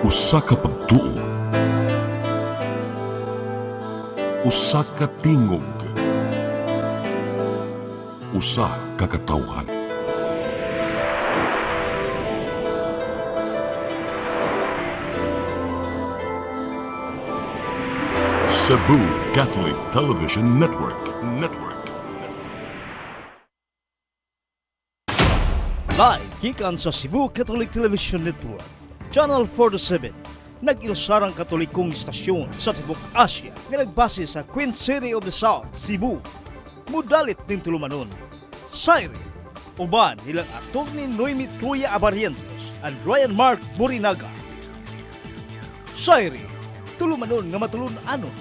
Usa ka pagtuo, usa ka tingog, usa ka katawhan. Cebu Catholic Television Network. Live gikan sa Cebu Catholic Television Network, Channel 47, nag-ilusarang katolikong istasyon sa Tibok Asia nga nagbase sa Queen City of the South, Cebu. Mudalit ning tulumanon, SAYRI, uban nilang Atty. Noemi Truya-Abarientos and Ryan Mark Borinaga. SAYRI, tulumanon nga matulun-anon,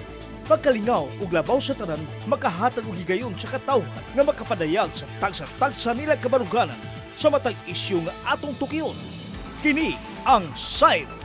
pagkalingaw ug labaw sa tanan, makahatag og higayon sa katawhan nga makapadayag sa tagsa-tagsa nila kabaruganan sa matag isyu nga atong tukiyon. Kini ang SAYRI.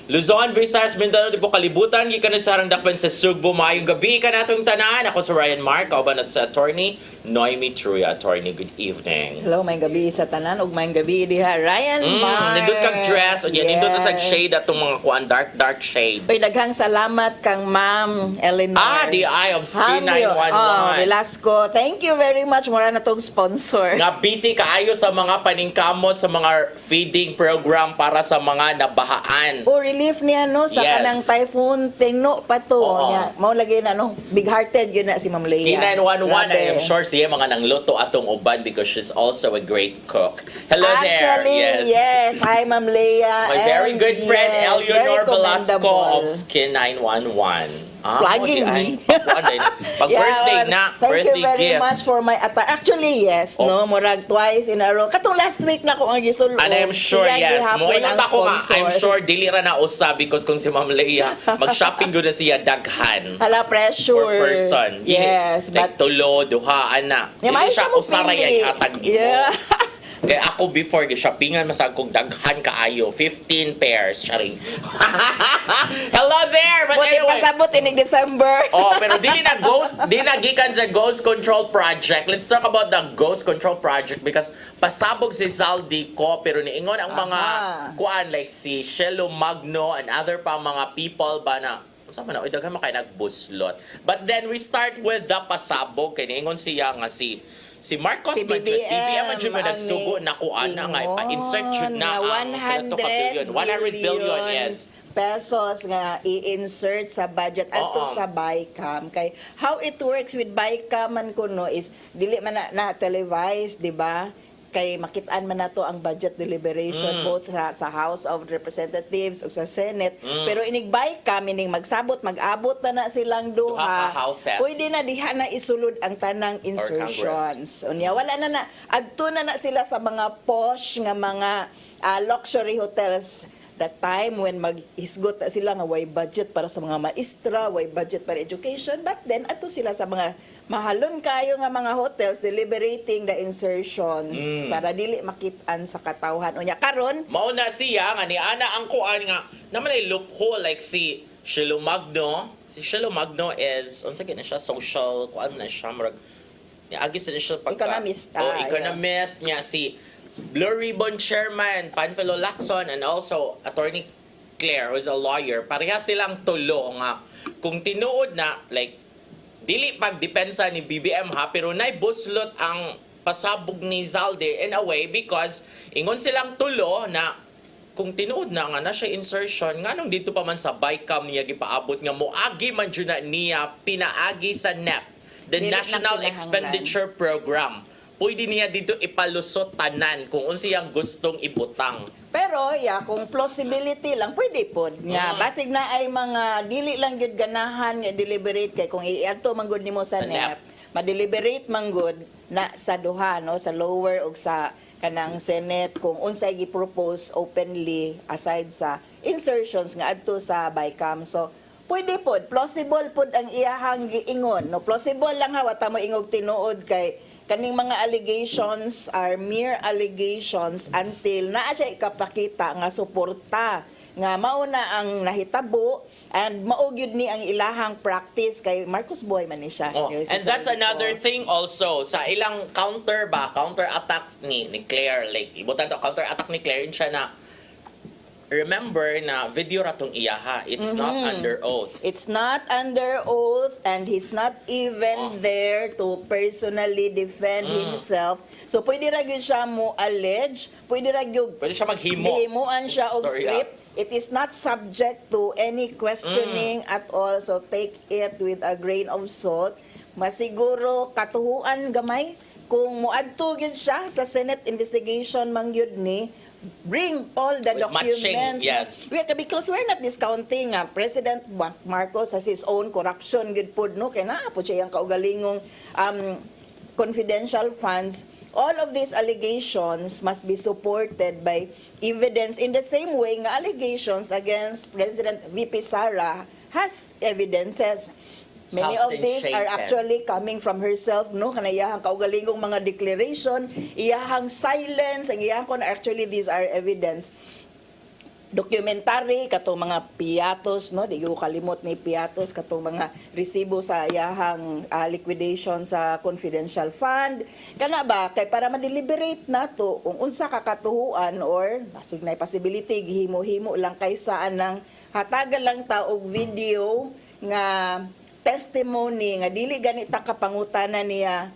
Luzon, Visayas, Mindanao, di po kalibutan. Gikan sa harang dakpan sa Sugbo. Maayong gabi ka natong tanan. Ako si Ryan Mark, kauban at sa Atty. Noemi Truya. Attorney, good evening. Hello, may gabi sa tanan ug may gabi diha Ryan Mark. Nindot kang dress. O yan, nindot sa shade atong mga kuan, dark shade. Uy, daghang salamat kang Ma'am Eleanor. The Eye of Skin 911. Velasco. Thank you very much. Mura na tong sponsor. Nga busy kaayo sa mga paningkamot, sa mga feeding program para sa mga nabahaan. O relief niya no sa Yes. kanang typhoon tingno pa to. Oo. Nya, mao lagi na no, big-hearted yun na si Ma'am Leia. Skin 911, I am Grabe. sure siya mga nangluto atong uban because she's also a great cook. Hello Actually, there. yes. Hi, Ma'am Leia. My very And good friend, yes, very Eleanor Velasco commendable. of Skin 911. Plugging me. Pag birthday na, Thank birthday you very gift. much for my attire. Actually, yes, no, murag twice in a row. Katong last week na ko ang gisulod. And I'm sure, Siya yes. gihapon Mo ingat ang ako nga, sponsor. I'm sure dili ra na usa because kung si Ma'am Leia, mag-shopping gud na siya daghan. Hala, pressure. Per person. Yes, like but tulo, duha, ana. yeah, may siya mo usa ra pili. yay hatag nimo. Yeah. Kaya ako before shoppingan masag kong daghan kaayo, 15 pairs, charing. Hello there. But Buti anyway, pasabot inig December. oh, pero di na gikan sa Ghost Control Project. Let's talk about the Ghost Control Project because pasabog si Zaldi ko pero niingon ang mga kuan like si Shelo Magno and other pa mga people ba na sama na daghan makay nagbuslot. But then we start with the pasabog kay niingon siya nga si Marcos Si man jud, BBM man jud ang nagsugo na kuan na nga pa-insert jud na ang 100 100 billion, yes. pesos nga i-insert sa budget ato sa BICAM. Kay how it works with BICAM man kuno is dili man na televise, di ba? Kay makitaan man nato ang budget deliberation both sa House of Representatives ug sa Senate. Pero inig BICAM ining magsabot mag-abot na silang Duha duha. ka houses. Pwede na diha na isulod ang tanang insertions. Unya wala na adto na sila sa mga posh nga mga luxury hotels that time when mag-isgot na sila nga way budget para sa mga maestra, way budget para education, but then ato sila sa mga mahalon kayo nga mga hotels deliberating the insertions para dili makitaan sa katawhan. Unya karon Mauna siya nga ni ana ang kuan nga naman ay loophole like si Shelo Magno. Si Shelo Magno is unsa gina siya social kuan na siya murag agis na siya Economist, economist niya si Blue Ribbon Chairman Panfilo Lacson and also Attorney Claire who is a lawyer. Pareha silang tulo nga kung tinuod na like dili pagdepensa ni BBM ha pero naibuslot ang pasabog ni Zaldi in a way because ingon silang tulo na kung tinuod na nga na siya insertion nganong dito pa man sa BICAM niya gipaabot nga moagi man jud na niya pinaagi sa NEP, the Dili na National kinahanglan. Expenditure Program. Pwede niya dito ipalusot tanan kung unsiyang gustong ibutang. pero kung plausibility lang pwede pod nya basig na ay mga dili lang gyud ganahan nga deliberate kay kung iadto man gud nimo sa Sa NEP, ma-deliberate man gud na sa duha no sa lower ug sa kanang Senate kung unsay gi-propose openly aside sa insertions nga adto sa BICAM. So pwede pod plausible pod ang iyahang giingon no plausible lang ha wata mo ingog tinuod kay kaning mga allegations are mere allegations until naa siya ikapakita nga suporta nga mauna ang nahitabo and maugyud ni ang ilahang practice kay Marcos Boy man ni siya. Oh, and that's another thing also sa ilang counter attack ni Claire, like ibutan to counter attack ni Claire siya na remember na video ratong iyaha, it's not under oath. It's not under oath and he's not even there to personally defend himself. So pwede ra gyud siya mo allege, pwede ra gyud Pwede siya maghimo. himuan siya og Story script. It is not subject to any questioning at all. So take it with a grain of salt. Masiguro katuhuan gamay kung muadto gyud siya sa Senate investigation man gyud ni, bring all the With documents. matching, yes. Because we're not discounting President Marcos has his own corruption good pod no kay naa po siya ang kaugalingong confidential funds. All of these allegations must be supported by evidence in the same way nga allegations against President VP Sara has evidences. Many of these are actually coming from herself, no? Kana iyahang kaugalingong mga declaration, iyahang silence, ang iyahang kon actually these are evidence. Documentary katong mga piatos, no? Di ko kalimot ni piatos katong mga resibo sa iyahang liquidation sa confidential fund. Kana ba kay para ma-deliberate nato kung unsa ka katuhuan or basig na possibility gihimo-himo lang kaysa anang hatagan lang ta og video nga testimony nga dili ganita kapangutana niya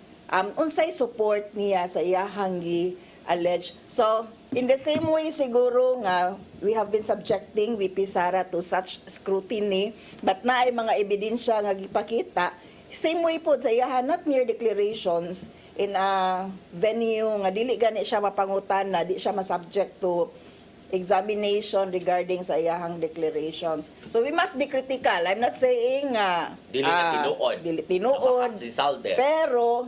unsay support niya sa iyahang gi-allege. So in the same way siguro nga we have been subjecting VP Sara to such scrutiny but naay mga ebidensya nga gipakita, same way po sa iyahan not mere declarations in a venue nga dili gani siya mapangutana, di siya ma-subject to examination regarding sa iyahang declarations. So we must be critical. I'm not saying dili tinuod, pero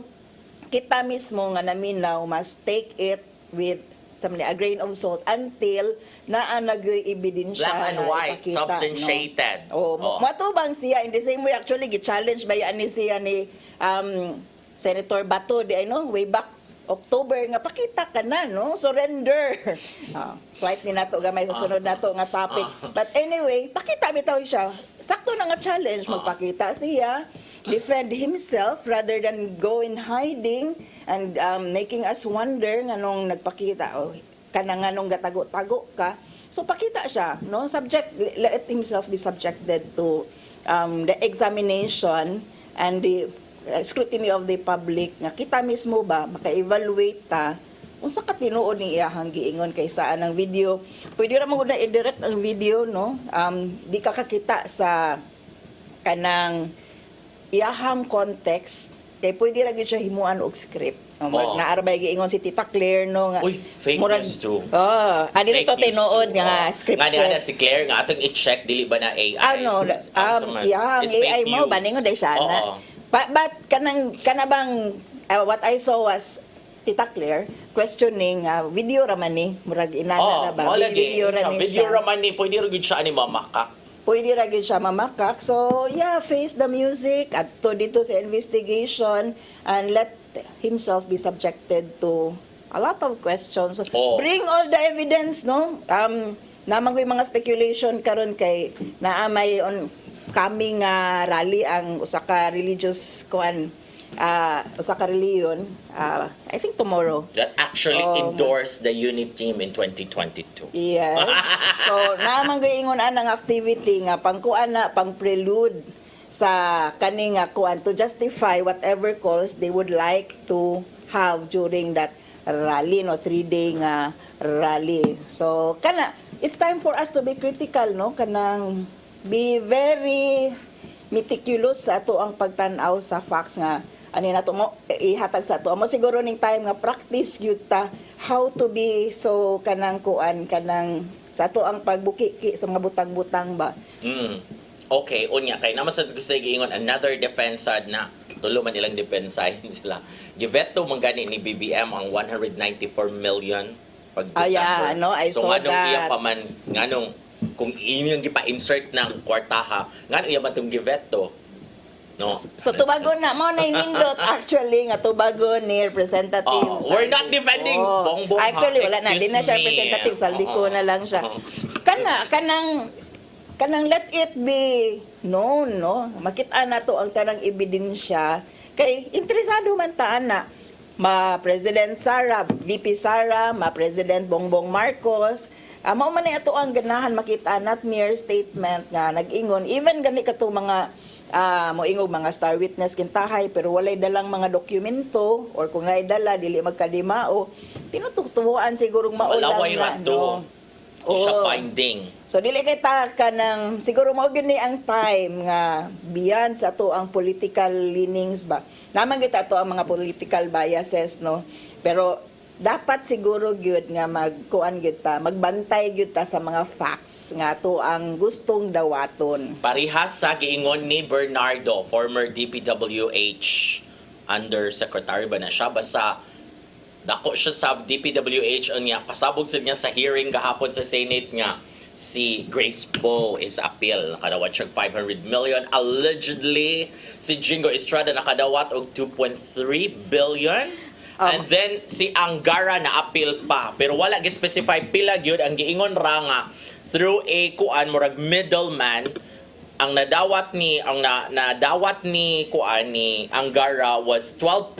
kita mismo nga naminaw must take it with a grain of salt until naa nagyoy ebidensya black and white, ipakita, substantiated. No? Matubang siya in the same way actually gi-challenge ba yan ni siya ni Senator Bato di way back October nga pakita ka na no surrender. Swipe ni nato gamay sa sunod nato nga topic. But anyway, pakita bitaw siya. Sakto na nga challenge magpakita siya, defend himself rather than go in hiding and making us wonder nganong nagpakita kana nganong gatago-tago ka. So pakita siya, no? Let himself be subjected to the examination and the scrutiny of the public nga kita mismo ba maka-evaluate ta unsa ka tinuod ni iyahang giingon kaysa anang video. Pwede ra mo na i-direct ang video no, di ka kakita sa kanang iyahang context kay pwede ra gyud siya himuan og script. Naarbay giingon si Tita Claire no nga uy, fake news too. Ani nito tinuod nga script. Nga si Claire nga atong i-check dili ba na AI. It's AI mo baningon day siya na. But kanabang what I saw was Tita Claire questioning video raman ni murag inana ra ba video raman ni pwede ra gyud siya ani mamakak. Pwede ra gyud siya mamakak. So yeah, face the music at to dito sa investigation and let himself be subjected to a lot of questions. Bring all the evidence no. Namang koy mga speculation karon kay naamay on coming rally ang usa ka religious usa ka reliyon I think tomorrow that actually endorsed the unit team in 2022. Yes. So naman ingon anang activity nga pangkuan na pang prelude sa kaning kuan to justify whatever cause they would like to have during that rally no 3-day rally. So kana it's time for us to be critical no kanang be very meticulous sa ato ang pagtan-aw sa facts nga ani nato mo ihatag sa ato mo siguro ning time nga practice gyud ta how to be so kanang kuan kanang sa ato ang pagbukiki sa mga butang-butang ba. Okay, unya kay naman sa gusto giingon another defense na tulo man ilang depensahin sila. Giveto man gani ni BBM ang 194 million pag December. I saw that. Iya pa man nganong kung inyong gipa-insert ng kwartaha, nga iya ba itong giveto? No? So, tubago na mo na inindot actually nga tubago ni representative. We're not defending Bongbong. Actually, wala na. Di na siya representative. Saldi ko na lang siya. kanang let it be known, no? Makita na to ang tanang ebidensya kay interesado man ta na ma President Sara, VP Sara, ma President Bongbong Marcos, mao man ni ato ang ganahan makita not mere statement nga nag-ingon even gani kato mga moingog mga star witness kintahay pero walay dalang mga dokumento or kung naay dala dili magkadimao tinutuktuan sigurong maulang Malaway na ra to. Siya Oo. binding. So dili kay ta ka ng siguro mao gyud ni ang time nga beyond sa to ang political leanings ba. Naman gyud ato ang mga political biases no. Pero dapat siguro gyud nga magkuan gyud ta, magbantay gyud ta sa mga facts nga to ang gustong dawaton. Parihas sa giingon ni Bernardo, former DPWH Undersecretary ba na siya? Basta dako siya sa DPWH niya, pasabog sa niya sa hearing kahapon sa Senate nga si Grace Poe is appeal. Nakadawat siya 500 million. Allegedly, si Jingo Estrada nakadawat og 2.3 billion. And then, si Angara na appeal pa. Pero wala gi-specify pila gyud ang giingon ra nga through a kuan murag middleman ang nadawat ni kuan ni Angara was 12%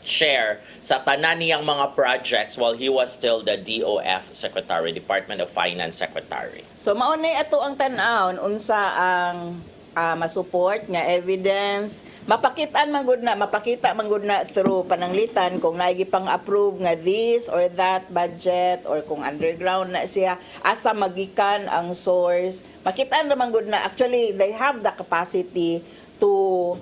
share sa tanan niyang mga projects while he was still the DOF Secretary, Department of Finance Secretary. So maunay ato ang tan-awon unsa ang masupport nga evidence mapakita man gud na through pananglitan kung naigi pang approve nga this or that budget or kung underground na siya asa magikan ang source makitaan naman gud na actually they have the capacity to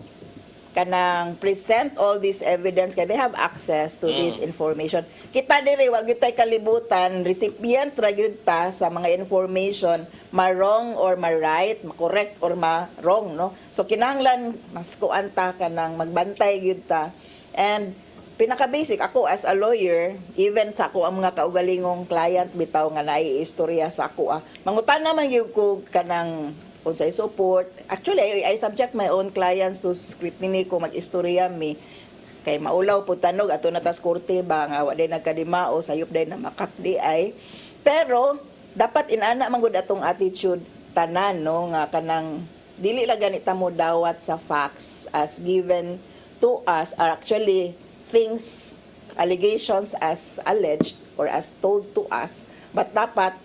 kanang present all this evidence kay they have access to this information. Kita diri wa gyud tay kalibutan recipient ra gyud ta sa mga information ma-wrong or ma-right, ma-correct or ma-wrong no. So kinahanglan mas kuan ta kanang magbantay gyud ta. And pinaka-basic ako as a lawyer, even sa ako ang mga kaugalingong client bitaw nga naay istorya sa ako mangutan naman gyud ko kanang unsay support. Actually, I subject my own clients to scrutiny kung mag-istorya mi. Kay maulaw po tanog, ato na tas korte ba, nga wa din nagkadimao, sayop din na makakdi ay. Pero, dapat inana man gud atong attitude tanan, no, nga kanang, dili lang ganita mo dawat sa facts as given to us are actually things, allegations as alleged or as told to us, but dapat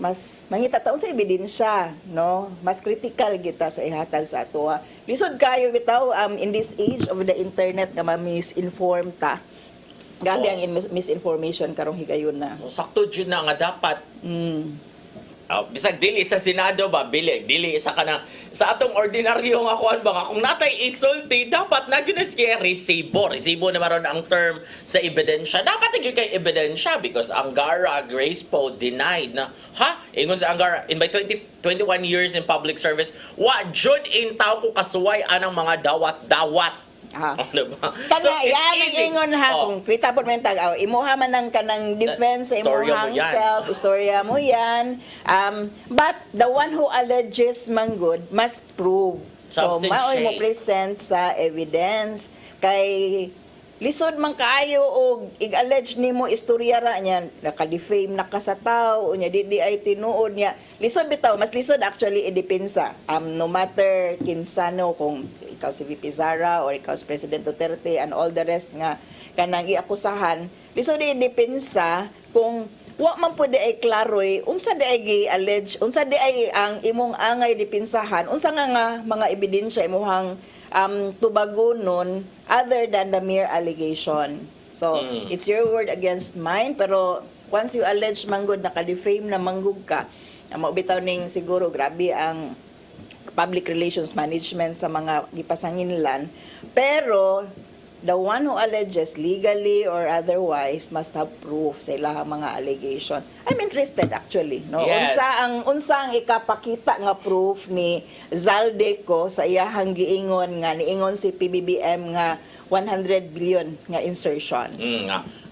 mas mangita taon sa ebidensya no mas critical kita sa ihatag sa ato lisod kayo bitaw in this age of the internet nga ma-misinform ta grabe ang misinformation karong higayon na Sakto jud na nga dapat bisag dili sa Senado ba dili sa kanang sa atong ordinaryo nga kuan ba nga kung natay isulti dapat na gyud siya resibo na maron ang term sa ebidensya dapat gyud kay ebidensya because Angara Grace Poe denied na ingon sa Angara in my 21 years in public service wa jud in tao ko kasuway anang mga dawat diba? Kana yan ang ingon kung kita po man tag imuha man ang kanang defense sa imuhang self istorya mo yan but the one who alleges man good must prove so maoy mo present sa evidence kay lisod man kaayo og ig-allege nimo istorya ra niya naka-defame na ka sa tawo nya di ay tinuod niya lisod bitaw mas lisod actually idepensa no matter kinsano kung ikaw si VP Sara or ikaw si President Duterte and all the rest nga kanang iakusahan lisod idepensa kung wa man pud ay klaroy unsa di ay gi-allege unsa di ay ang imong angay depensahan unsa nga mga ebidensya imong tubagonon other than the mere allegation. So, it's your word against mine, pero once you allege manggod, naka-defame na manggod ka, maubitaw ning siguro, grabe ang public relations management sa mga gipasanginlan. Pero, the one who alleges legally or otherwise must have proof sa ilahang mga allegation. I'm interested actually, no. Yes. Unsa ang ikapakita nga proof ni Zaldeco sa iyahang giingon nga niingon si PBBM nga 100 billion nga insertion.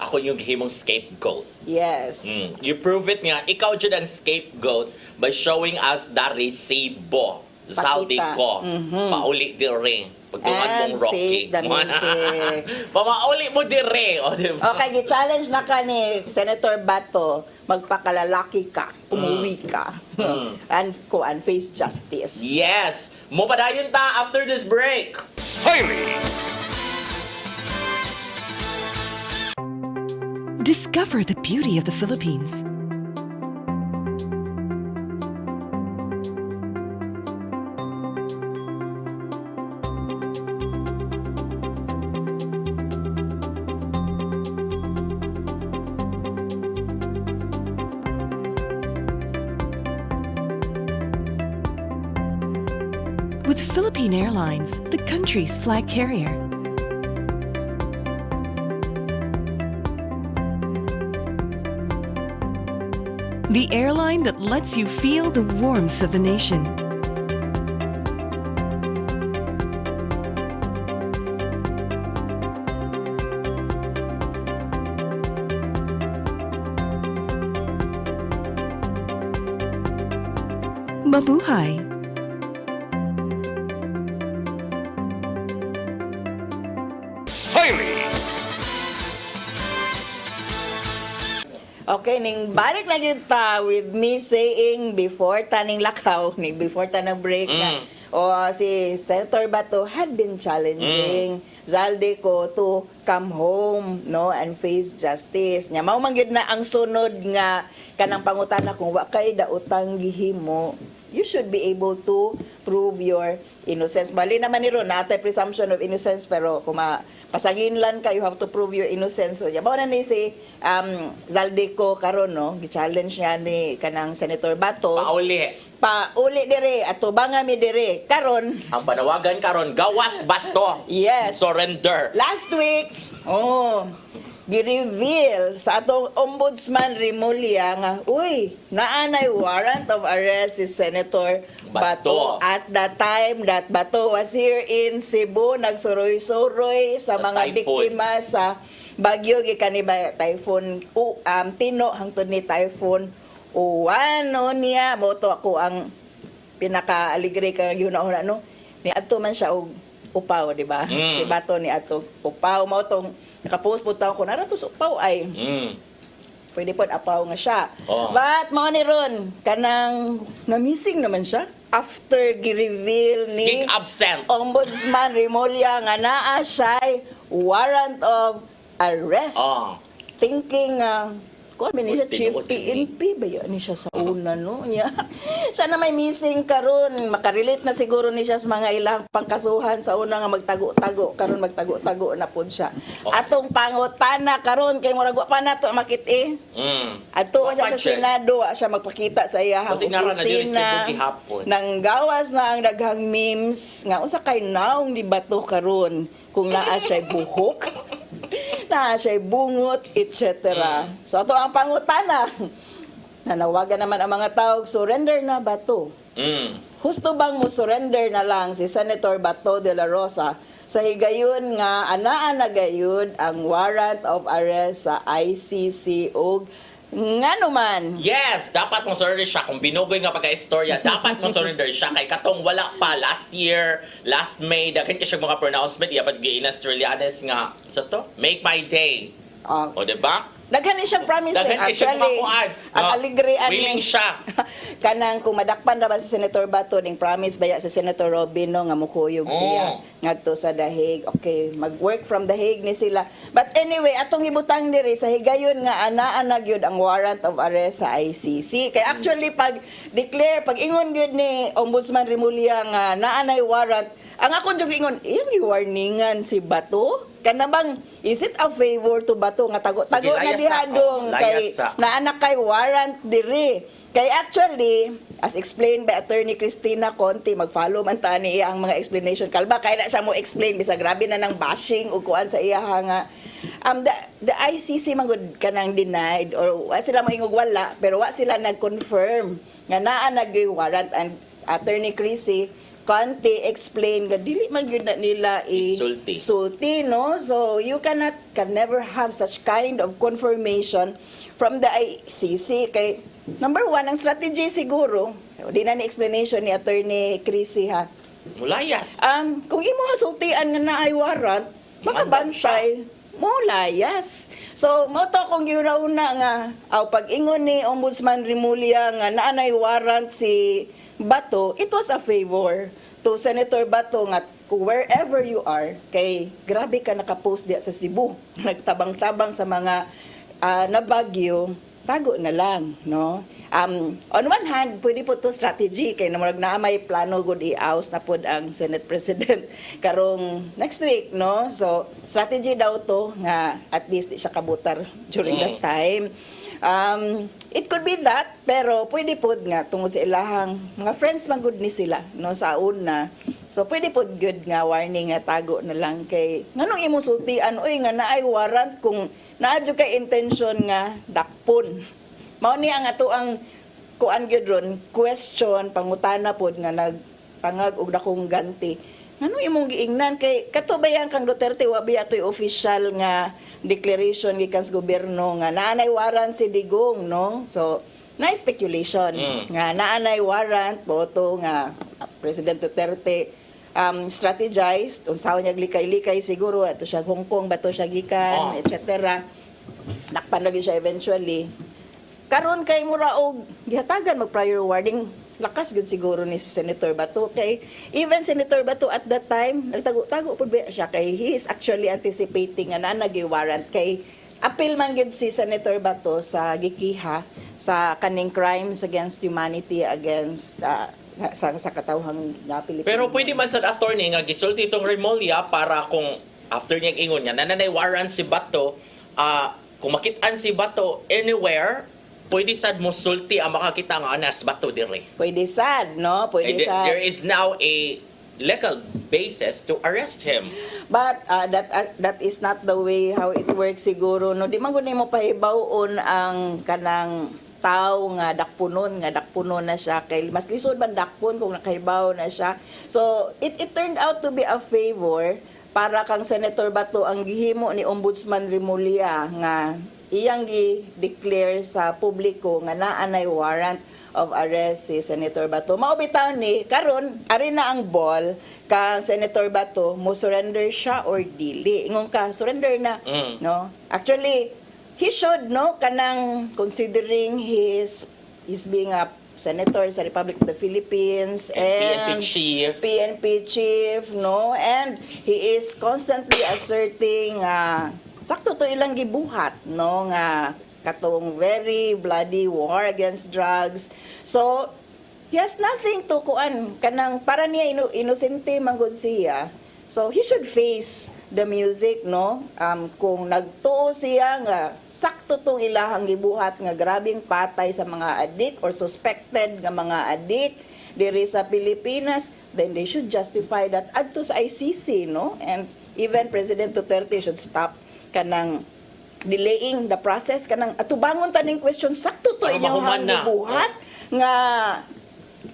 Ako yung himong scapegoat. Yes. You prove it nga ikaw jud ang scapegoat by showing us the resibo. Zaldeco. Pauli di ring. Pagtungan mong And Rocky. face the music. Pamauli mo dire, o diba? Okay, gi-challenge na ka ni Senator Bato, magpakalalaki ka, umuwi ka, and face justice. Yes! Mo padayon ta after this break. SAYRI. Discover the beauty of the Philippines. With Philippine Airlines, the country's flag carrier. The airline that lets you feel the warmth of the nation. Mabuhay! SAYRI. Okay, ning balik na kita with me saying before taning lakaw, before tanang break na, si Senator Bato had been challenging Zalde ko to come home, no, and face justice. Nya mao man gyud na ang sunod nga kanang pangutana kung wa kay daotang gihimo, you should be able to prove your innocence. Bali naman ni ron natay presumption of innocence, pero kung pasanginlan ka, you have to prove your innocence. So, yabaw na ni si Zaldeco karon, no? Gi-challenge niya ni kanang Senator Bato. Pauli dire, ato banga mi dire. Karon, Ang panawagan karon, gawas bato. yes. Surrender. Last week, gi-reveal sa atong Ombudsman Rimulya nga, uy, naanay warrant of arrest si Senator Bato. At the time that Bato was here in Cebu, nagsuroy-suroy sa mga typhoon. biktima sa bagyo gikan ni typhoon Tino hangtod ni typhoon Uwan niya moto ako ang pinaka-aligre ka yun na no, ni adto man siya og upaw, di ba? Si Bato ni adto upaw mo tong nakapost po taon ko na ratos upaw ay pwede po apaw nga siya. But mo ni ron kanang na-missing naman siya after gi-reveal ni Skik absent. Ombudsman Rimulya nga naa siya warrant of arrest. Thinking kung ano niya, Chief PNP ba yun ni siya sa una, no? Niya. Siya na may missing karon, makarelate na siguro ni siya sa mga ilang pangkasuhan sa una nga magtago-tago, karon magtago-tago na po siya. Atong pangutana karon kay murag wa pa nato makit Ato siya sa Senado, siya magpakita sa iyang opisina nang gawas na ang daghang memes nga unsa kay naong ni Bato karon kung naa siya buhok. Na siya bungot, etc. So, ito ang pangutana. Nanawagan naman ang mga tao, surrender na Bato. Husto bang mo surrender na lang si Senator Bato de la Rosa sa higayon nga anaa na gayud ang warrant of arrest sa ICC ug nga naman. Yes, dapat mo surrender siya. Kung binuboy nga pagka-istorya, dapat mo surrender siya. Kay katong wala pa last year, last May, daghan ka siya mga pronouncement, dapat giinas Truya-Abarientos nga, sa to? Make my day. O, diba? Daghan ni siya promise. Daghan ni siya Actually, makuan. ang aligrean Willing siya. kanang kung madakpan ra ba si Senator Bato ning promise baya sa Senator Robin no nga mukuyog siya ngadto sa The Hague. Okay, mag-work from The Hague ni sila. But anyway, atong ibutang diri sa higayon nga anaa na gyud ang warrant of arrest sa ICC. Kay actually pag declare, pag ingon gyud ni Ombudsman Rimulya nga naa nay warrant, ang akong jud ingon, iyang gi-warningan si Bato. Kana bang is it a favor to Bato nga tago-tago na dihadong kay naanak kay warrant diri. Kay actually, as explained by Attorney Cristina Conti, mag-follow man ta ni iya ang mga explanation. Kalba kay na siya mo explain bisa grabe na nang bashing ug kuan sa iya nga the ICC magud kanang denied or wa sila moingog wala pero wa sila nag-confirm nga naa nag-warrant. And Attorney Crissy Conti explain nga dili man gyud na nila sulti, no? So you can never have such kind of confirmation from the ICC. Kay number one, ang strategy siguro, di na ni explanation ni Attorney Crissy ha, Mulayas. Kung imo sultian nga naay warrant, makabantay mo layas. So mo to kung giuna-una nga pag-ingon ni Ombudsman Rimulya nga naanay warrant si Bato, it was a favor to Senator Bato nga wherever you are, kay grabe ka nakapost diya sa Cebu, nagtabang-tabang sa mga nabagyo, tago na lang, no? On one hand, pwede po to strategy, kay na may plano good i-oust na pod ang Senate President karong next week, no? So, strategy daw to nga at least di siya kabutar during that time. It could be that, pero pwede pod nga tungod sa ilahang mga friends man good ni sila, no, sa una. So pwede pod good nga warning nga tago na lang kay nganong imong sultian oy nga naay warrant kung naadyo kay intention nga dakpon. Mao ni ang ato ang kuan gyud ron question pangutana pod nga nagtangag og dakong ganti. Nganong imong giingnan kay katubayan kang Duterte wa biya toy official nga declaration gikan sa gobyerno nga naanay warrant si Digong, no? So na speculation nga naanay warrant boto nga President Duterte strategized unsaon niya likay-likay siguro ato siya Hong Kong bato siya gikan etc. Nakpanagi siya eventually karon kay mura og gihatagan mag prior warning lakas gud siguro ni si Senator Bato kay even Senator Bato at that time nagtago-tago pud siya kay he is actually anticipating nga naanay warrant kay appeal man gid si Senator Bato sa gikiha sa kaning crimes against humanity against sa katawhang nga Pilipinas. Pero pwede man sa attorney nga gisulti itong Remulla para kung after niyang ingon niya nanay warrant si Bato, kung makitaan si Bato anywhere, pwede sad mo sulti ang makakita nga anas Bato dire. Pwede sad, no? Pwede sad. There is now a legal basis to arrest him. But that is not the way how it works siguro, no? Di man gud nimo pahibawon ang kanang tao nga dakpunon na siya kay mas lisod man dakpon kung nakahibaw na siya. So it turned out to be a favor para kang Senator Bato ang gihimo ni Ombudsman Rimulya nga iyang gi-declare sa publiko nga naanay warrant of arrest si Senator Bato. Mao bitaw ni karon ari na ang ball ka Senator Bato mo surrender siya or dili. Ingon ka surrender na, no? Actually he should, no, kanang considering his being a senator sa Republic of the Philippines and PNP chief, no, and he is constantly asserting sakto to ilang gibuhat, no, nga katong very bloody war against drugs. So he has nothing to kuan kanang para niya inosente manggod siya. So he should face the music, no? Kung nagtuo siya nga sakto tong ilahang gibuhat nga grabing patay sa mga adik or suspected nga mga adik diri sa Pilipinas, then they should justify that adto sa ICC, no? And even President Duterte should stop kanang delaying the process kanang atubangon taning question sakto to inyong gibuhat nga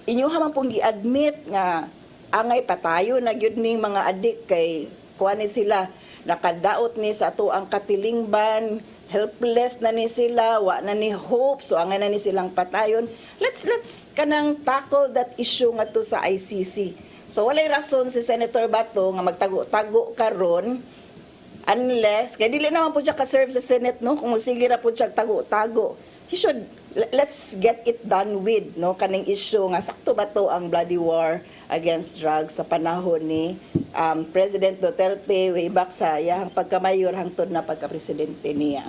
inyong man pong gi-admit nga angay patayo na gyud ning mga adik kay kuan ni sila nakadaot ni sa ato ang katilingban, helpless na ni sila, wa na ni hope, so angay na ni silang patayon. Let's kanang tackle that issue nga to sa ICC. So walay rason si Senator Bato nga magtago-tago karon unless kay dili naman po siya ka-serve sa Senate, no, kung sige ra po siya tago-tago. He should let's get it done with, no, kaning issue nga sakto ba to ang bloody war against drugs sa panahon ni President Duterte way back sa iyang pagkamayor hangtod na pagka-presidente niya.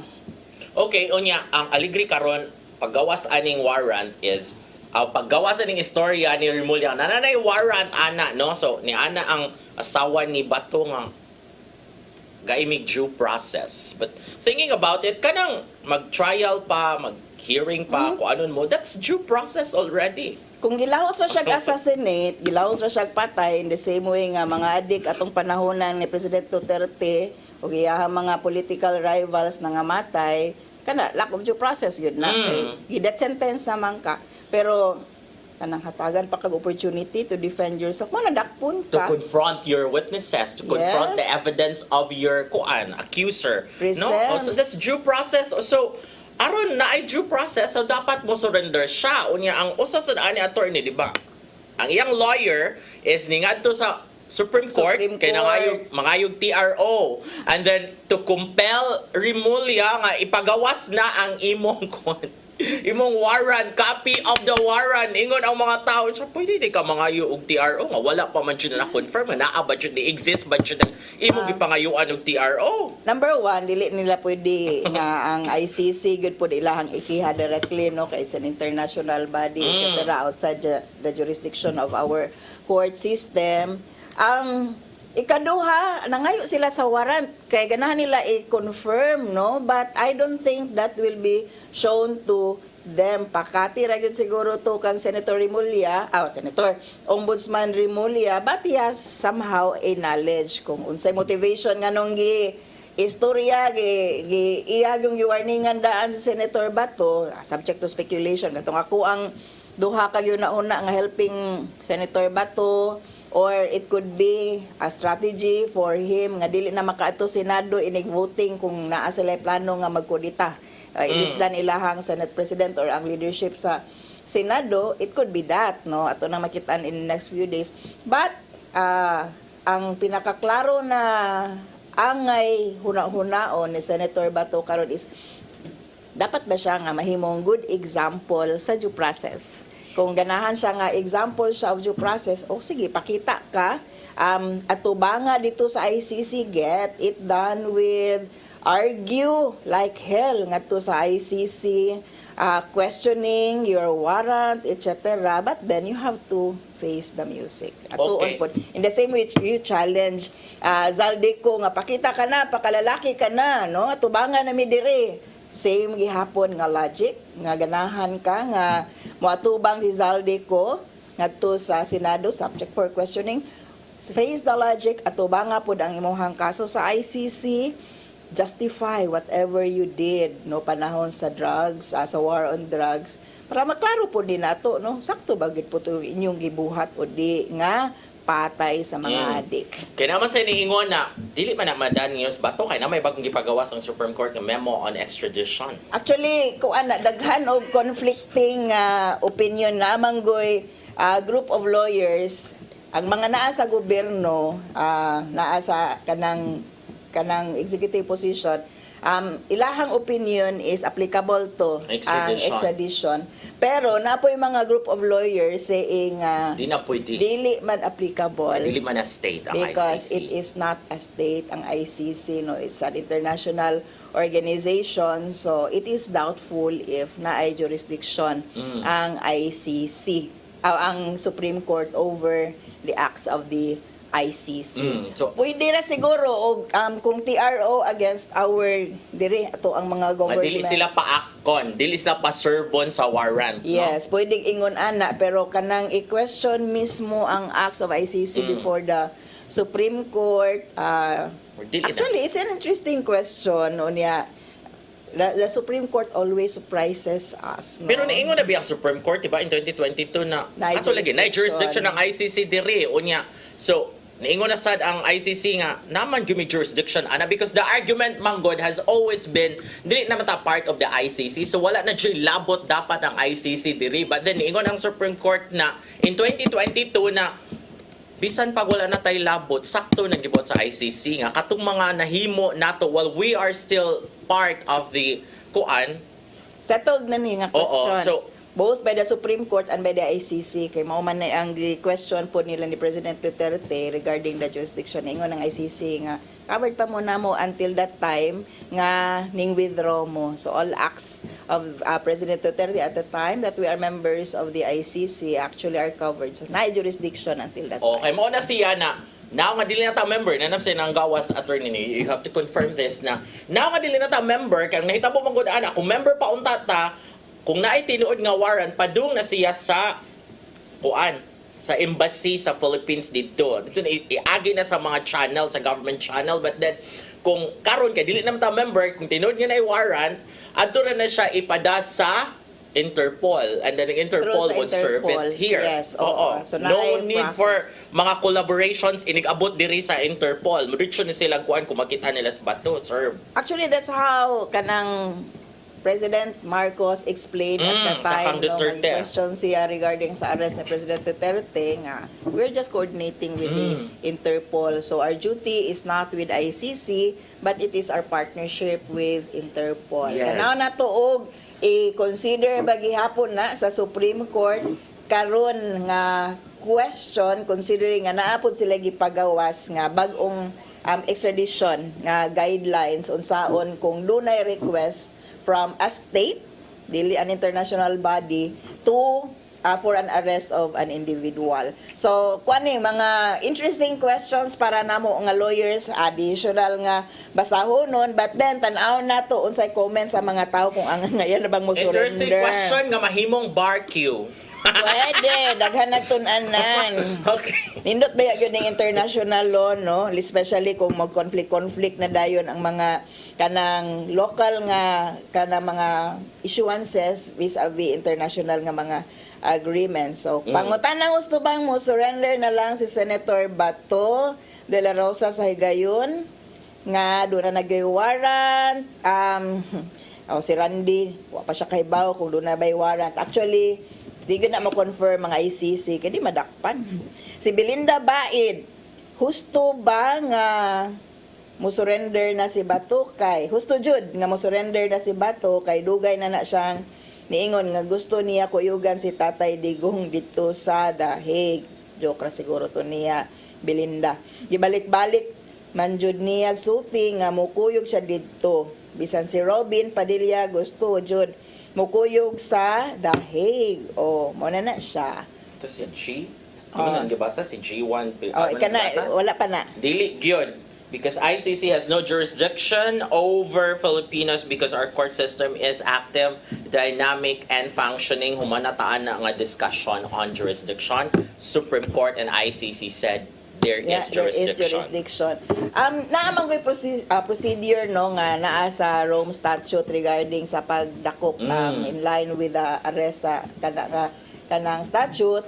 Okay, unya ang aligri karon paggawas aning warrant is paggawas aning istorya ni Remulla nanay warrant ana, no, so ni ana ang asawa ni Bato nga gaimig due process. But thinking about it, kanang mag-trial pa, mag-hearing pa, kung anon mo, that's due process already. Kung gilahos ra siya assassinate, gilahos ra siya patay in the same way nga mga adik atong panahonan ni President Duterte o iyahang mga political rivals na nga matay, kana lack of due process yun na. Death sentence naman ka. Pero kanang hatagan pa kag opportunity to defend yourself mo nadakpon ka to confront your witnesses, to confront the evidence of your accuser. No, so that's due process. So aron na ay due process, so dapat mo surrender siya unya ang usa sa ani attorney, di ba? ang iyang lawyer is ningadto sa Supreme Court, Supreme kay Court. mangayog TRO, and then to compel Rimulya nga ipagawas na ang imong imong warrant, copy of the warrant. Ingon ang mga tao, so pwede di ka mangayo og TRO nga wala pa man jud na confirm nga naa ba jud ni exist ba jud ang imong gipangayuan og TRO. Number one, dili nila pwede nga ang ICC good po ilahang ikiha directly, no, kay it's an international body, etc., outside the jurisdiction of our court system. Ang ikaduha, nangayo sila sa warrant kay ganahan nila i-confirm, no, but I don't think that will be shown to them. Pakati ra gyud siguro to kang Senator Rimulya, Senator Ombudsman Rimulya, but he has somehow a knowledge kung unsay motivation nganong istorya iya yung warningan daan sa Senator Bato, subject to speculation. Katong ako ang duha ka yun na una nga helping Senator Bato, or it could be a strategy for him nga dili na makaato Senado inig voting kung naa sila plano nga magkudita. Ilisdan ilahang Senate President or ang leadership sa Senado, it could be that, no? Ato na makitaan in the next few days. But ang pinakaklaro na angay huna-hunaon ni Senator Bato karon is dapat ba siya nga mahimong good example sa due process. Kung ganahan siya nga example siya of due process, sige, pakita ka. Atubanga dito sa ICC, get it done with, argue like hell nga to sa ICC, questioning your warrant, etc. But then you have to face the music. Okay. In the same way, you challenge Zaldico nga pakita ka na, pakalalaki ka na, no? Atubanga na mi diri. Same gihapon nga logic, nga ganahan ka nga moatubang si Zaldico ngadto sa Senado subject for questioning. Face the logic, atubanga pud ang imong kaso sa ICC. Justify whatever you did no panahon sa drugs, sa war on drugs, para maklaro po din nato, no, sakto ba gid po to inyong gibuhat o di nga patay sa mga adik. Kaya naman sa iniingon na dili man na madan news Bato kay na may bagong gipagawas ang Supreme Court nga memo on extradition. Actually, kung daghan og conflicting opinion namang goy group of lawyers, ang mga naa sa gobyerno, naa sa kanang executive position, ilahang opinion is applicable to ang extradition. Pero napoy mga group of lawyers saying Di na pwede. dili man applicable Dili man na state ang because ICC. it is not a state ang ICC, no, it's an international organization, so it is doubtful if naay jurisdiction ang ICC, ang Supreme Court over the acts of the ICC. So, Pwede na siguro og kung TRO against our diri ato ang mga government. dili sila paakon, dili sila pa-serbon sa warrant. Yes, pwedeng ingon ana, pero kanang i-question mismo ang acts of ICC before the Supreme Court. Dili na. Actually, it's an interesting question. Unya, the Supreme Court always surprises us. No? Pero niingon na biya ang Supreme Court, diba, in 2022 na Na ato lagi, na jurisdiction ng ICC diri. Unya, so, niingon na sad ang ICC nga, naman gumi jurisdiction, ana, because the argument, manggod, has always been, dili naman ta part of the ICC, so wala na dyan labot dapat ang ICC diri. But then, niingon ang Supreme Court na, in 2022 na, bisan pag wala na tayo labot, sakto nang gibot sa ICC nga, katong mga nahimo nato, while we are still part of the kuan, Settled na ni nga Oo, question. so, both by the Supreme Court and by the ICC, kay mao man na ang question po nila ni President Duterte regarding the jurisdiction ingon ng ICC nga covered pa mo na mo until that time nga ning withdraw mo. So all acts of President Duterte at the time that we are members of the ICC actually are covered. So na jurisdiction until that okay, time. mao na siya na, now nga dili na ta member, nanam siya ng gawas attorney ni, you have to confirm this na, now nga dili na ta member, kang nahitabo mong good ana, kung member pa unta ta, kung naay tinuod nga warrant, padung na siya sa kuan, sa embassy sa Philippines dito. Dito na iagi na sa mga channel, sa government channel, but then kung karon kay dili naman ta member, kung tinuod nga na warrant, adto na siya ipada sa Interpol, and then the Interpol would serve it here. Yes, Oo. So, no naay need process. for mga collaborations inig-abot diri sa Interpol. Muritso ni sila kuan kung makita nila sa bato, serve. Actually, that's how kanang President Marcos explained at the sa time, kang Duterte. question siya regarding sa arrest ni President Duterte nga, we're just coordinating with the Interpol. So our duty is not with ICC, but it is our partnership with Interpol. Yes. Kanaw na tuog, i-consider ba gihapon na sa Supreme Court karon nga question considering nga naapod sila gipagawas nga bag-ong extradition nga guidelines unsaon kung dunay request from a state dili an international body to for an arrest of an individual. So kuani mga interesting questions para namo nga lawyers, additional nga basahonon, but then tan-aw nato unsay comments sa mga tao kung ang ngayon na bang mo surrender. Interesting question nga mahimong barbecue. Pwede, daghan nagtun-anan. Okay. Nindot ba yun yung international law, no? Especially kung mag-conflict na dayon ang mga kanang local nga kanang mga issuances vis-a-vis international nga mga agreements. So, pangutanang gusto bang mo surrender na lang si Senator Bato de la Rosa sa higayon nga doon na nag-warrant si Randy wa pa siya kahibaw kung doon na bay warrant. Actually, di ko na ma-confirm mga ICC kaya di madakpan. Si Belinda Baid, husto ba nga mo surrender na si Bato kay husto jud nga mo surrender na si Bato kay dugay na siyang niingon nga gusto niya kuyugan si Tatay Digong dito sa The Hague. Joke ra siguro to niya Belinda. Gibalik-balik man jud niya sulti nga mukuyog siya dito. Bisan si Robin Padilla gusto jud mukuyog sa The Hague. O, mo na siya. Ito si G? Ano nang gibasa? Si G1. Wala pa na. Dili gyud. Because ICC has no jurisdiction over Filipinos because our court system is active, dynamic, and functioning. Humanataan na nga discussion on jurisdiction. Supreme Court and ICC said there is jurisdiction. Naamang ko'y procedure no nga naa sa Rome Statute regarding sa pagdakop in line with the arrest sa kanang statute.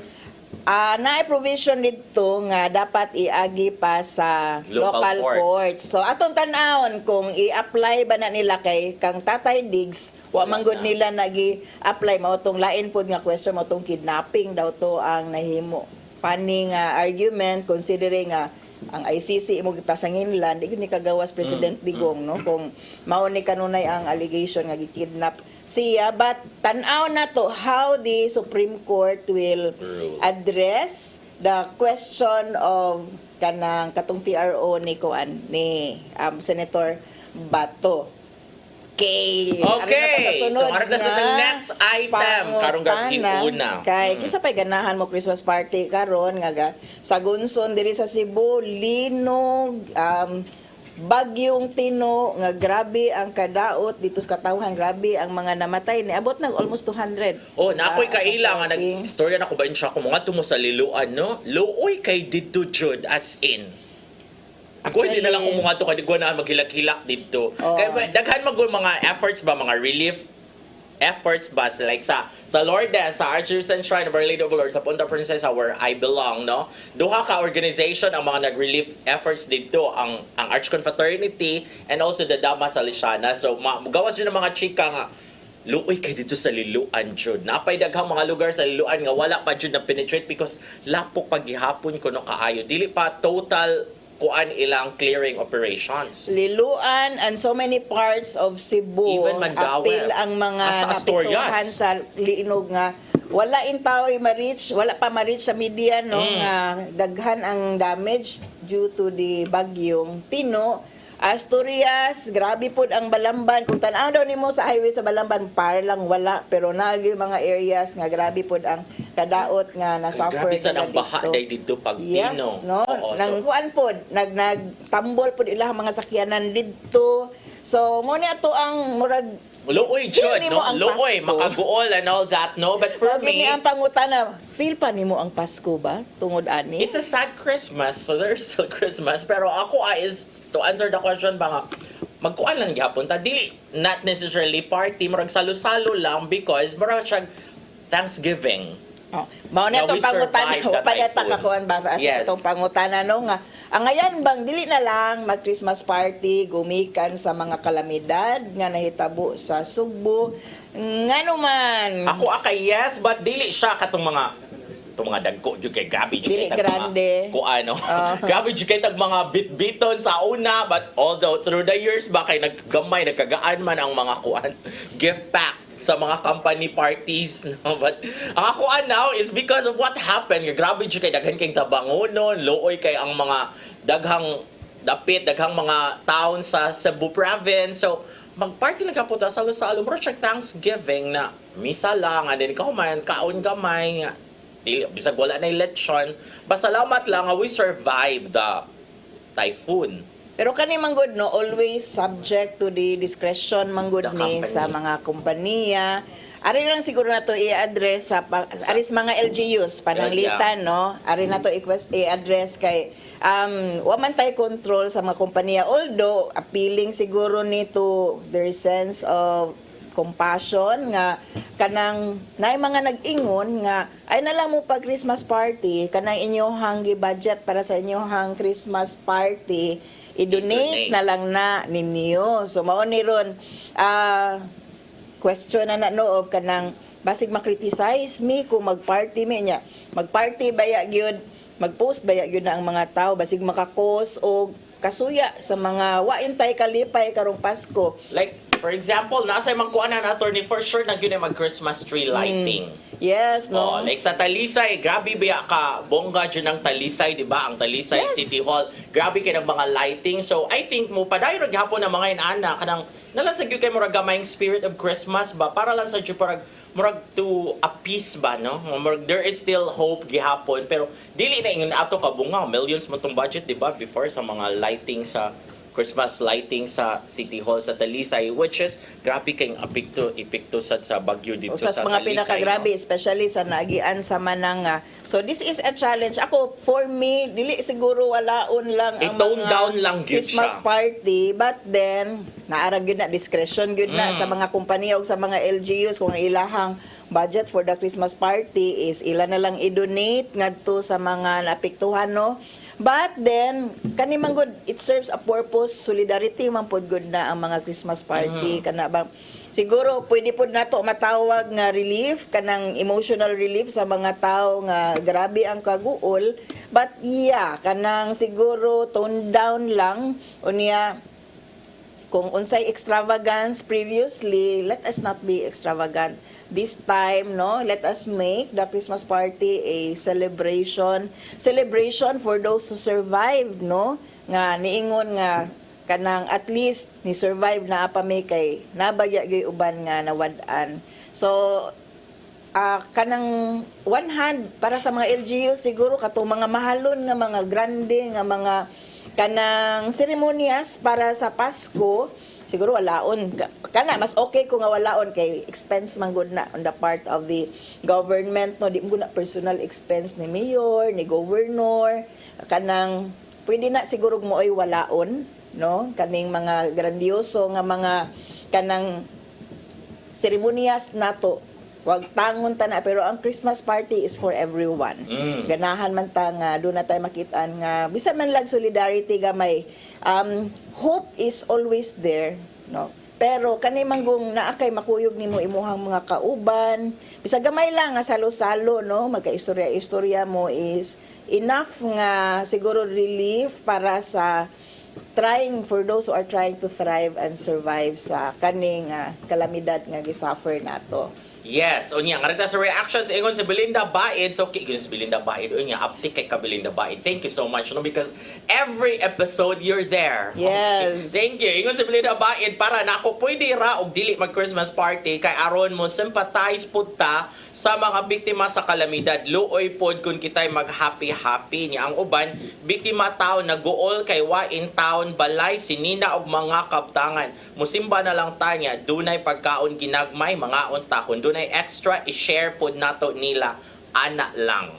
Naay provision dito nga dapat iagi pa sa local courts. So atong tan-awon kung i-apply ba na nila kay kang Tatay Diggs, wa man gud nila nagi-apply mao tong lain pod nga question mao tong kidnapping daw to ang nahimo. Funny nga argument considering nga ang ICC mo gipasangin land di ni kagawas President Digong no kung mao ni kanunay ang allegation nga gikidnap siya, but tan-aw na to how the Supreme Court will address the question of kanang katong TRO ni Senator Bato. Okay. So harap na sa next item karong gabi una. Kay kinsa pay ganahan mo Christmas party karon nga sa Gunson diri sa Cebu linog bagyong Tino nga grabe ang kadaot dito sa katawhan, grabe ang mga namatay ni abot nag almost 200. Oh, nakoy kaila nga nag-storya na ko ba siya kung mga tumo sa liluan no. Luoy kay dito jud as in. Ako hindi na lang kung mga to kadigwa na maghilak-hilak dito. Kaya daghan mag mga efforts ba mga relief efforts ba like sa Lourdes, sa Archdiocese Shrine of Our Lady of Lord, sa Punta Princesa where I belong, no? Duha ka organization ang mga nag-relief efforts dito, ang Archconfraternity and also the Dama Salesiana. So, gawas yun ng mga chika nga, luoy kay dito sa liluan, jud. Napay daghang mga lugar sa liluan nga wala pa jud na penetrate because lapok paghihapon kuno kaayo. Dili pa total kuan ilang clearing operations. Liluan and so many parts of Cebu. Even Mandaue. Apil ang mga napituhan sa linog nga wala in tao ma-reach, wala pa ma-reach sa media no nga daghan ang damage due to the bagyong Tino. Asturias, grabe pod ang Balamban. Kung tan-aw daw nimo sa highway sa Balamban, par lang wala. Pero naagi mga areas nga grabe pod ang kadaot nga na-suffer. Grabe sa nang baha dito pag yes, Tino. no? Nang kuan pod, nagtambol pod ilang mga sakyanan dito. So, mo ni ato ang murag Luoy, jud, no? Luoy, makaguol and all that, no? But for me, ang pangutana, feel pa nimo ang Pasko ba? Tungod ani? it's a sad Christmas, so there's still Christmas. Pero ako is, to answer the question ba nga, magkuan lang gyapon ta, dili, not necessarily party, marag salo-salo lang because marag siya Thanksgiving. Oh, mao na Now, itong we pangutana, survived that pa na typhoon. kakuan ba sa Yes. itong pangutana no nga. Ang ngayon bang dili na lang mag Christmas party gumikan sa mga kalamidad nga nahitabo sa Sugbo. Ngano man. Ako yes, but dili siya katong mga dagko jud kay garbage Dili kay grande. ko ano. Garbage kay tag mga bitbiton sa una, but although through the years ba kay naggamay nagkagaan man ang mga kuan gift pack sa mga company parties, no? But ang ako now is because of what happened. Grabe jud kay daghan kay tabangonon, looy kay ang mga daghang daghang mga town sa Cebu province. So mag-party lang kaputa sa Lusalo, mura siya Thanksgiving na misa lang, and then kauman, kaon gamay, nga. Bisag wala na election. Pasalamat lang nga we survived the typhoon. Pero kani manggod no always subject to the discretion manggod The ni company. sa mga kompanya. Ari lang siguro na to i-address sa aris mga LGUs pananglitan no. Ari na to i-address kay wa man tay control sa mga kompanya, although appealing siguro ni to their sense of compassion nga kanang naay mga nag-ingon nga ay na lang mo pag Christmas party kanang inyohang gi-budget para sa inyohang Christmas party i-donate na lang na ninyo. So mao ni ron question na no of kanang basig makriticize me kung mag-party mi nya. Mag-party baya gyud, mag-post baya gyud na ang mga tao basig makakos o kasuya sa mga waintay kalipay karong Pasko. Like, for example, nasa mang kuanan attorney for sure na gyud mag Christmas tree lighting. Yes, no. Oh, like sa Talisay, grabe ba ka bongga dyan ng Talisay, di ba? Ang Talisay Yes. City Hall, grabe kay ng mga lighting. So I think mo padayon og hapon ng mga inana kanang nalasag gyud kay murag gamayng spirit of Christmas ba para lang sa gyud parang murag to appease ba no? Murag there is still hope gihapon pero dili na ingon ato ka bunga, millions mo tong budget di ba before sa mga lighting sa Christmas lighting sa City Hall sa Talisay, which is grabe kayong epekto sa Baguio dito Usas sa mga Talisay. pinakagrabe, No? especially sa nagian sa Mananga. So this is a challenge. Ako, for me, dili siguro walaon lang ang I-tone mga down lang gyud Christmas siya. party, but then, naarag yun na, discretion yun na sa mga kumpanya o sa mga LGUs kung ang ilahang budget for the Christmas party is ila na lang i-donate ngadto sa mga naapektuhan, no? But then, kani man good, it serves a purpose, solidarity man pod good na ang mga Christmas party, kana bang siguro pwede pod nato matawag nga relief, kanang emotional relief sa mga tao nga grabe ang kaguol, but yeah, kanang siguro tone down lang unya kung unsay extravagance previously, let us not be extravagant this time, no? Let us make the Christmas party a celebration for those who survived, no? Nga niingon nga kanang at least ni survive na apa may kay nabagya gyud uban nga nawad-an. So kanang one hand para sa mga LGU siguro kato mga mahalon nga mga grande nga mga kanang seremonyas para sa Pasko siguro walaon kana mas okay kung nga walaon kay expense man gud na on the part of the government, no, di mo na personal expense ni mayor ni governor kanang pwede na siguro mo ay walaon, no, kaning mga grandioso nga mga kanang seremonyas nato wag tangon ta na, pero ang Christmas party is for everyone. Ganahan man ta nga doon na tayo makitaan nga bisan man lag solidarity gamay. Hope is always there, no. Pero kani manggong naa kay makuyog nimo imuhang mga kauban, bisag gamay lang nga salo-salo, no, magkaistorya-istorya mo is enough nga siguro relief para sa trying for those who are trying to thrive and survive sa kaning kalamidad nga gisuffer nato. Yes, unya nga rita sa reactions ingon si Belinda Baid. So kay si Belinda Baid unya uptick kay ka Belinda Baid. Thank you so much, no, because every episode you're there. Yes. Okay. Thank you. Ingon si Belinda Baid para nako pwede ra og dili mag Christmas party kay aron mo sympathize pud ta sa mga biktima sa kalamidad. Luoy pod kun kitay mag happy niya. Ang uban biktima taon naguol kay wa in town balay sinina og mga kaptangan. Musimba na lang tanya dunay pagkaon ginagmay mga unta kun dunay extra i-share pod nato nila ana lang.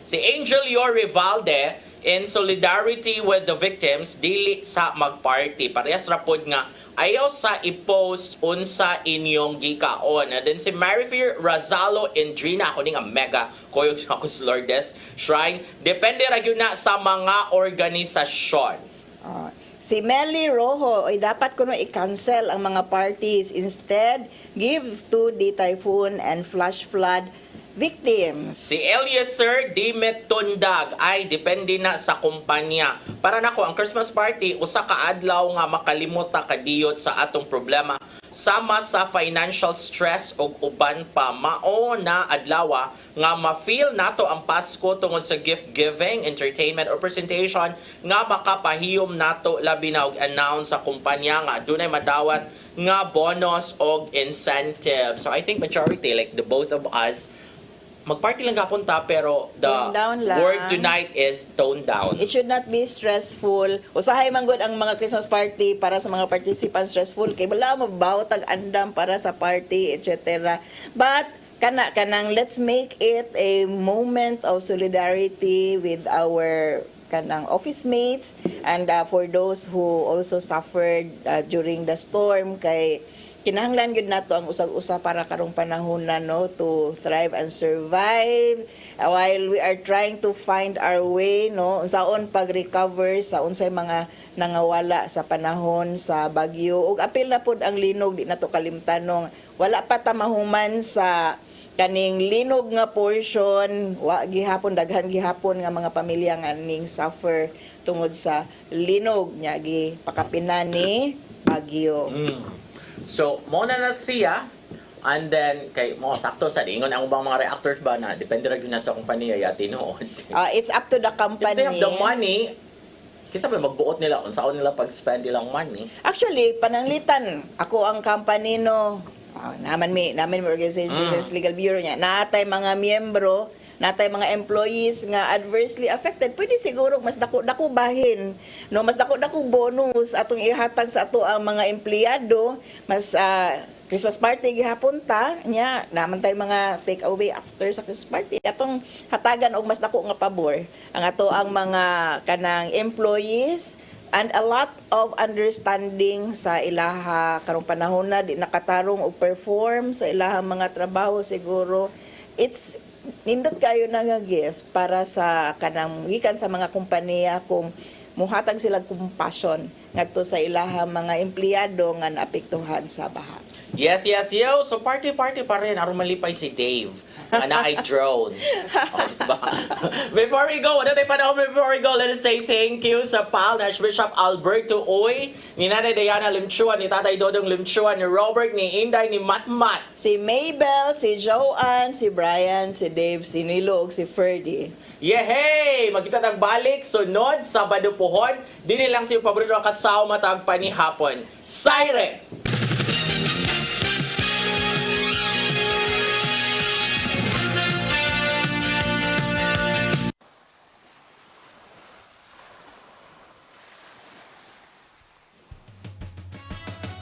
Si Angel Yor Rivalde in solidarity with the victims, dili sa magparty. Parehas rapod nga ayaw sa i-post unsa inyong gikaon. And then si Marifer Razalo Indrina, ako ning mega koyo ako sa Lourdes Shrine, depende ra gyud na sa mga organisasyon. Si Melly Rojo, ay dapat kuno i-cancel ang mga parties. Instead, give to the typhoon and flash flood victims. Si Eliezer Dimetundag ay depende na sa kumpanya. Para nako ang Christmas party usa ka adlaw nga makalimot ta kadiyot sa atong problema sama sa financial stress ug uban pa. Mao na adlaw nga ma-feel nato ang Pasko tungod sa gift giving, entertainment or presentation nga makapahiyom nato labi na og announce sa kumpanya nga dunay madawat nga bonus og incentive. So I think majority like the both of us magparty lang kapunta pero the Tone down lang. word tonight is tone down. It should not be stressful. Usahay man gud ang mga Christmas party para sa mga participants stressful kay wala mabaw tag andam para sa party etc. But kanang let's make it a moment of solidarity with our kanang office mates and for those who also suffered during the storm kay kinahanglan gyud nato ang usag-usa para karong panahon na no to thrive and survive while we are trying to find our way no unsaon pag-recover sa unsay mga nangawala sa panahon sa bagyo ug apil na pud ang linog di nato kalimtanong wala pa ta mahuman sa kaning linog nga portion wa gihapon daghan gihapon nga mga pamilya nga ning suffer tungod sa linog nya gi pakapinan ni bagyo. So, mo na siya, and then, kay mo, sakto sa ingon, ang ubang mga reactors ba na, depende rin yun sa kumpanya, yati noon. It's up to the company. If they have the money, kisa ba magbuot nila, kung saan nila pag-spend nilang money. Actually, pananglitan, ako ang company no, naman may organization, legal bureau niya, naatay mga miyembro, natay mga employees nga adversely affected, pwede siguro mas dako bahin no mas dako bonus atong ihatag sa ato ang mga empleyado mas Christmas party gihapon ta nya naman tay mga take away after sa Christmas party atong hatagan og mas dako nga pabor ang ato ang mga kanang employees and a lot of understanding sa ilaha karong panahon na di nakatarong og perform sa ilaha mga trabaho siguro it's nindot kayo na nga gift para sa kanang gikan sa mga kompanya kung muhatag sila compassion ngadto sa ilaha mga empleyado nga naapektuhan sa baha. Yes, yo. So, party pa rin. Aron malipay si Dave. Na ay drone. Diba? Before we go, before we go, let us say thank you sa pal na Archbishop Alberto Uy, ni Nanay Diana Limchuan, ni Tatay Dodong Limchuan, ni Robert, ni Inday, ni Matmat. Si Mabel, si Joanne, si Brian, si Dave, si Nilo, ug si Ferdy. Yehey! Magkita tag balik, sunod, Sabado pohon. Dili lang siyo paborito ang kasaw matag panihapon. SAYRI!